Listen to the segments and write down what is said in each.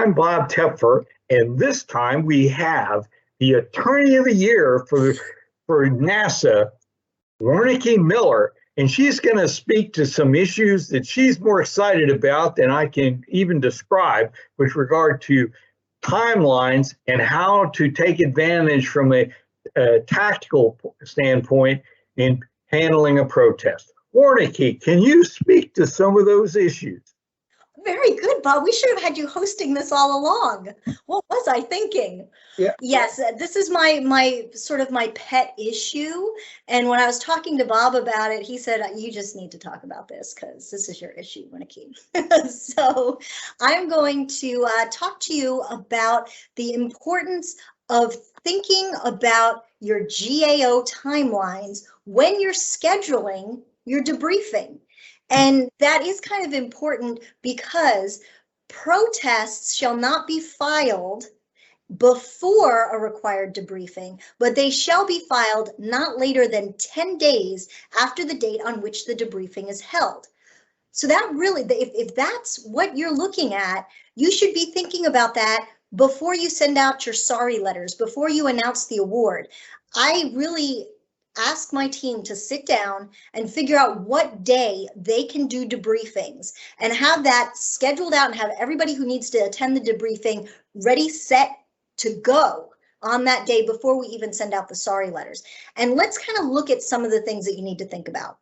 I'm Bob Tepfer, and this time we have the Attorney of the Year for NASA, Warnecke Miller, and she's going to speak to some issues that she's more excited about than I can even describe with regard to timelines and how to take advantage from a tactical standpoint in handling a protest. Warnecke, can you speak to some of those issues? Very good, Bob. We should have had you hosting this all along. What was I thinking? Yeah. Yes, this is my sort of my pet issue. And when I was talking to Bob about it, he said, you just need to talk about this because this is your issue, Warnecke. So I'm going to talk to you about the importance of thinking about your GAO timelines when you're scheduling your debriefing. And that is kind of important because protests shall not be filed before a required debriefing, but they shall be filed not later than 10 days after the date on which the debriefing is held. So that really, if that's what you're looking at, you should be thinking about that before you send out your sorry letters, before you announce the award. I really ask my team to sit down and figure out what day they can do debriefings and have that scheduled out and have everybody who needs to attend the debriefing ready, set to go on that day before we even send out the sorry letters. And let's kind of look at some of the things that you need to think about.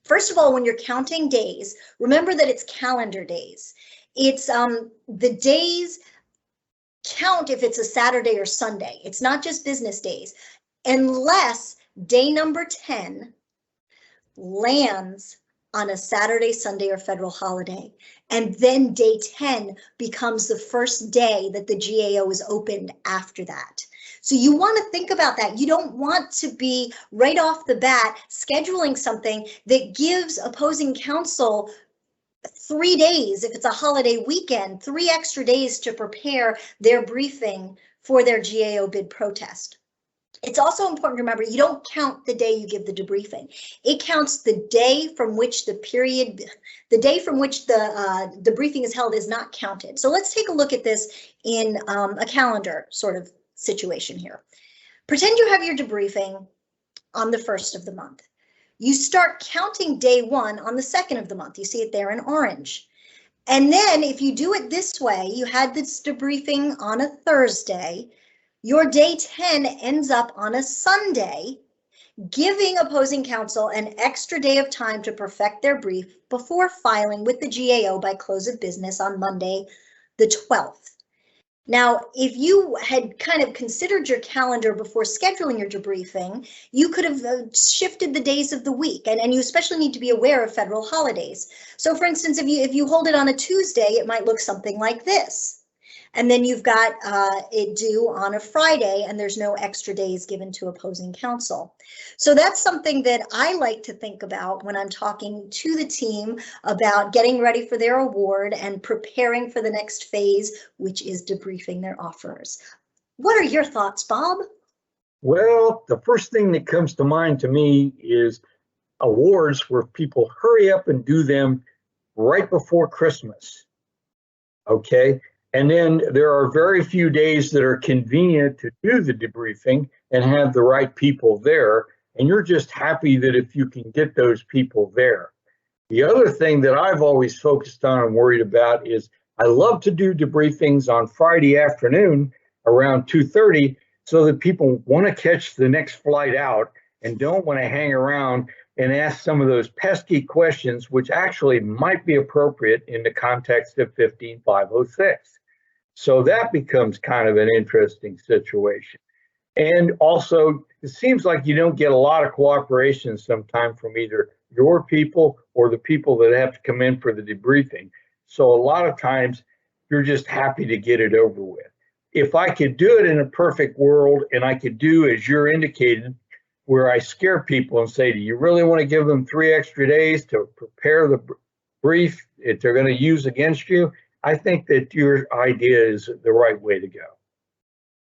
First of all, when you're counting days, remember that it's calendar days. It's the days count if it's a Saturday or Sunday. It's not just business days, unless day number 10 lands on a Saturday, Sunday, or federal holiday. And then day 10 becomes the first day that the GAO is opened after that. So you want to think about that. You don't want to be right off the bat scheduling something that gives opposing counsel 3 days, if it's a holiday weekend, 3 extra days to prepare their briefing for their GAO bid protest. It's also important to remember you don't count the day you give the debriefing. It counts the day from which the debriefing is held is not counted. So let's take a look at this in a calendar sort of situation here. Pretend you have your debriefing on the 1st of the month. You start counting day 1 on the 2nd of the month. You see it there in orange. And then if you do it this way, you had this debriefing on a Thursday. Your day 10 ends up on a Sunday, giving opposing counsel an extra day of time to perfect their brief before filing with the GAO by close of business on Monday, the 12th. Now, if you had kind of considered your calendar before scheduling your debriefing, you could have shifted the days of the week, and you especially need to be aware of federal holidays. So for instance, if you hold it on a Tuesday, it might look something like this. And then you've got it due on a Friday, and there's no extra days given to opposing counsel. So that's something that I like to think about when I'm talking to the team about getting ready for their award and preparing for the next phase, which is debriefing their offers. What are your thoughts, Bob? Well, the first thing that comes to mind to me is awards where people hurry up and do them right before Christmas. Okay. And then there are very few days that are convenient to do the debriefing and have the right people there. And you're just happy that if you can get those people there. The other thing that I've always focused on and worried about is I love to do debriefings on Friday afternoon around 2:30 so that people want to catch the next flight out and don't want to hang around and ask some of those pesky questions, which actually might be appropriate in the context of 15506. So that becomes kind of an interesting situation. And also, it seems like you don't get a lot of cooperation sometimes from either your people or the people that have to come in for the debriefing. So a lot of times, you're just happy to get it over with. If I could do it in a perfect world, and I could do as you're indicated, where I scare people and say, do you really want to give them 3 extra days to prepare the brief that they're going to use against you? I think that your idea is the right way to go.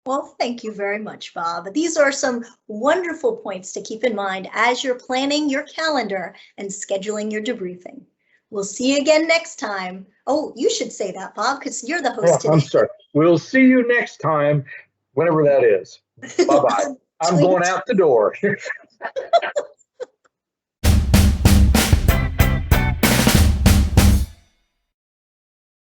Well, thank you very much, Bob. These are some wonderful points to keep in mind as you're planning your calendar and scheduling your debriefing. We'll see you again next time. Oh, you should say that, Bob, because you're the Oh, host today. I'm sorry. We'll see you next time, whenever that is. Bye-bye. I'm going out the door.